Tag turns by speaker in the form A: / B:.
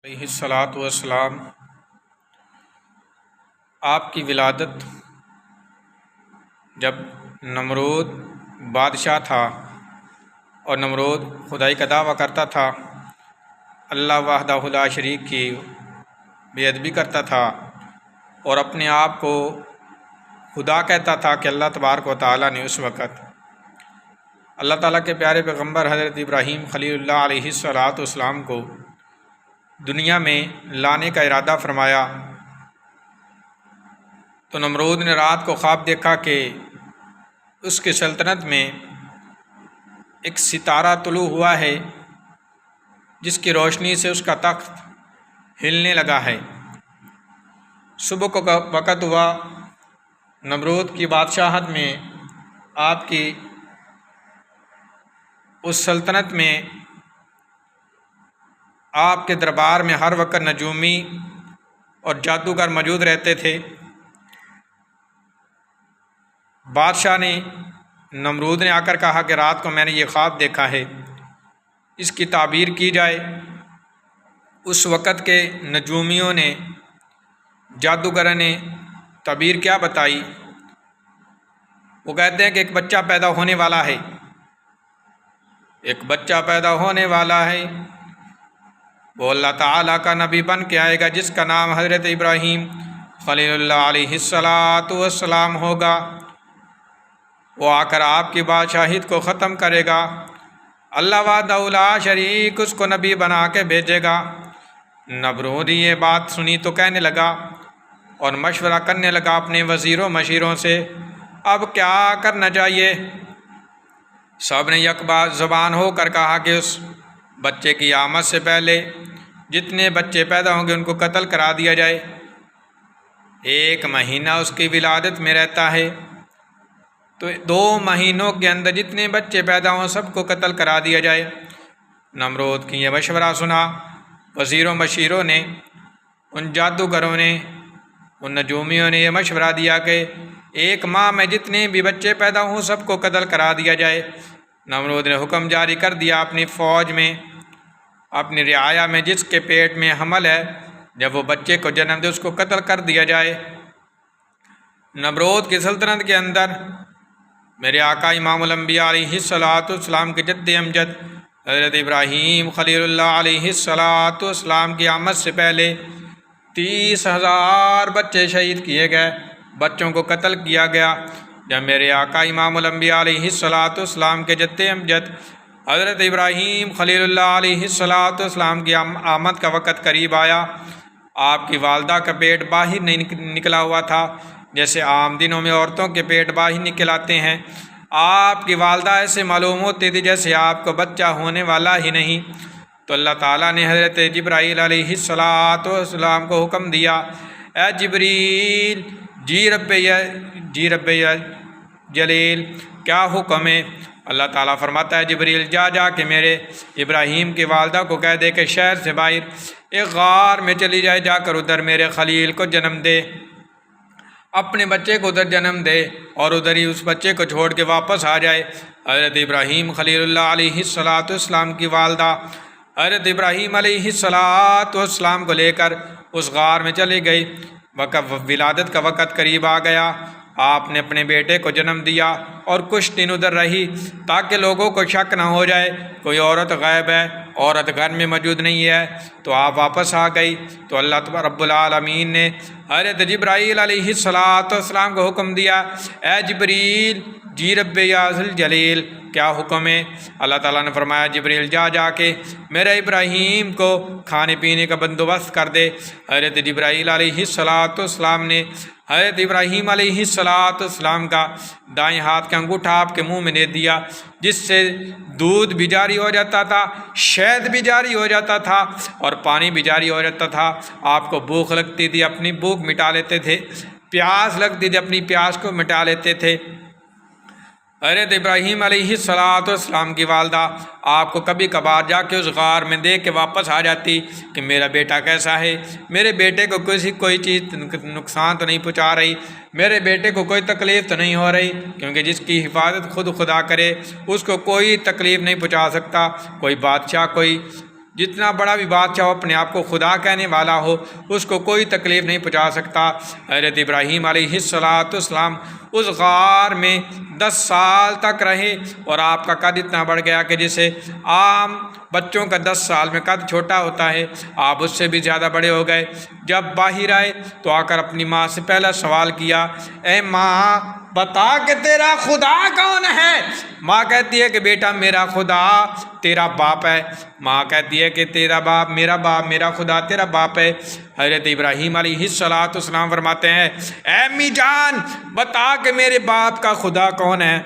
A: علیہ الصلاۃ والسلام آپ کی ولادت جب نمرود بادشاہ تھا اور نمرود خدائی کا دعویٰ کرتا تھا، اللہ وحدہ لا شریک کی بے ادبی کرتا تھا اور اپنے آپ کو خدا کہتا تھا کہ اللہ تبارک و تعالیٰ نے اس وقت اللہ تعالیٰ کے پیارے پیغمبر حضرت ابراہیم خلیل اللہ علیہ الصلاۃ والسلام کو دنیا میں لانے کا ارادہ فرمایا، تو نمرود نے رات کو خواب دیکھا کہ اس کی سلطنت میں ایک ستارہ طلوع ہوا ہے جس کی روشنی سے اس کا تخت ہلنے لگا ہے۔ صبح کو وقت ہوا، نمرود کی بادشاہت میں آپ کی اس سلطنت میں آپ کے دربار میں ہر وقت نجومی اور جادوگر موجود رہتے تھے۔ بادشاہ نے نمرود نے آ کر کہا کہ رات کو میں نے یہ خواب دیکھا ہے، اس کی تعبیر کی جائے۔ اس وقت کے نجومیوں نے، جادوگروں نے تعبیر کیا بتائی؟ وہ کہتے ہیں کہ ایک بچہ پیدا ہونے والا ہے، ایک بچہ پیدا ہونے والا ہے، وہ اللہ تعالیٰ کا نبی بن کے آئے گا جس کا نام حضرت ابراہیم خلیل اللہ علیہ الصلاۃ والسلام ہوگا۔ وہ آ کر آپ کی بادشاہیت کو ختم کرے گا، اللہ وحدہ لا شریک اس کو نبی بنا کے بھیجے گا۔ نمرود یہ بات سنی تو کہنے لگا اور مشورہ کرنے لگا اپنے وزیروں مشیروں سے، اب کیا کرنا چاہیے؟ سب نے یک بات زبان ہو کر کہا کہ اس بچے کی آمد سے پہلے جتنے بچے پیدا ہوں گے ان کو قتل کرا دیا جائے۔ 1 مہینہ اس کی ولادت میں رہتا ہے، تو 2 مہینوں کے اندر جتنے بچے پیدا ہوں سب کو قتل کرا دیا جائے۔ نمرود کی یہ مشورہ سنا وزیروں مشیروں نے، ان جادوگروں نے، ان نجومیوں نے یہ مشورہ دیا کہ 1 ماہ میں جتنے بھی بچے پیدا ہوں سب کو قتل کرا دیا جائے۔ نمرود نے حکم جاری کر دیا اپنی فوج میں، اپنی رعایا میں، جس کے پیٹ میں حمل ہے جب وہ بچے کو جنم دے اس کو قتل کر دیا جائے۔ نمرود کی سلطنت کے اندر میرے آقا امام الانبیاء علیہ الصلاۃ والسلام کے جد امجد حضرت ابراہیم خلیل اللہ علیہ الصلاۃ والسلام کی آمد سے پہلے 30,000 بچے شہید کیے گئے، بچوں کو قتل کیا گیا۔ جب میرے آقا امام الانبیاء علیہ الصلاۃ والسلام کے جد امجد حضرت ابراہیم خلیل اللہ علیہ الصلاۃ والسلام کی آمد کا وقت قریب آیا، آپ کی والدہ کا پیٹ باہر نہیں نکلا ہوا تھا جیسے عام دنوں میں عورتوں کے پیٹ باہر نکل آتے ہیں۔ آپ کی والدہ ایسے معلوم ہوتی تھی جیسے آپ کو بچہ ہونے والا ہی نہیں۔ تو اللہ تعالیٰ نے حضرت جبرائیل علیہ الصلاۃ والسلام کو حکم دیا، اے جبریل، جی رب جلیل، کیا حکم ہے؟ اللہ تعالیٰ فرماتا ہے جبریل جا کے میرے ابراہیم کی والدہ کو کہہ دے کہ شہر سے باہر ایک غار میں چلی جائے، جا کر ادھر میرے خلیل کو جنم دے، اپنے بچے کو ادھر جنم دے اور ادھر ہی اس بچے کو چھوڑ کے واپس آ جائے۔ حضرت ابراہیم خلیل اللہ علیہ الصلاۃ والسلام کی والدہ حضرت ابراہیم علیہ الصلاۃ والسلام کو لے کر اس غار میں چلی گئی۔ ولادت کا وقت قریب آ گیا، آپ نے اپنے بیٹے کو جنم دیا اور کچھ دن ادھر رہی تاکہ لوگوں کو شک نہ ہو جائے کوئی عورت غائب ہے، عورت گھر میں موجود نہیں ہے، تو آپ واپس آ گئی۔ تو اللہ رب العالمین نے حضرت جبرائیل علیہ الصلاۃ والسلام کو حکم دیا، اے جبریل، جی رب یا ذل جلیل، کیا حکم ہے؟ اللہ تعالیٰ نے فرمایا جبریل جا کے میرے ابراہیم کو کھانے پینے کا بندوبست کر دے۔ حضرت جبرائیل علیہ الصلاۃ والسلام نے حضرت ابراہیم علیہ الصلاۃ والسلام کا دائیں ہاتھ کا انگوٹھا آپ کے منہ میں دے دیا، جس سے دودھ بھی جاری ہو جاتا تھا، شہد بھی جاری ہو جاتا تھا اور پانی بھی جاری ہو جاتا تھا۔ آپ کو بھوک لگتی تھی اپنی بھوک مٹا لیتے تھے، پیاس لگتی تھی اپنی پیاس کو مٹا لیتے تھے۔ حضرت ابراہیم علیہ الصلاۃ والسلام کی والدہ آپ کو کبھی کبھار جا کے اس غار میں دیکھ کے واپس آ جاتی کہ میرا بیٹا کیسا ہے، میرے بیٹے کو کوئی چیز نقصان تو نہیں پہنچا رہی، میرے بیٹے کو کوئی تکلیف تو نہیں ہو رہی، کیونکہ جس کی حفاظت خود خدا کرے اس کو کوئی تکلیف نہیں پہنچا سکتا۔ کوئی بادشاہ، کوئی جتنا بڑا بھی بادشاہ ہو اپنے آپ کو خدا کہنے والا ہو اس کو کوئی تکلیف نہیں پہنچا سکتا۔ حضرت ابراہیم علیہ السلام اس غار میں 10 سال تک رہے اور آپ کا قد اتنا بڑھ گیا کہ جسے عام بچوں کا 10 سال میں قد چھوٹا ہوتا ہے، آپ اس سے بھی زیادہ بڑے ہو گئے۔ جب باہر آئے تو آ کر اپنی ماں سے پہلا سوال کیا، اے ماں بتا کہ تیرا خدا کون ہے؟ ماں کہتی ہے کہ بیٹا میرا خدا تیرا باپ ہے۔ ماں کہتی ہے کہ تیرا باپ میرا باپ، میرا خدا تیرا باپ ہے۔ حضرت ابراہیم علیہ السلام فرماتے ہیں، اے امی جان بتا کہ میرے باپ کا خدا کون ہے؟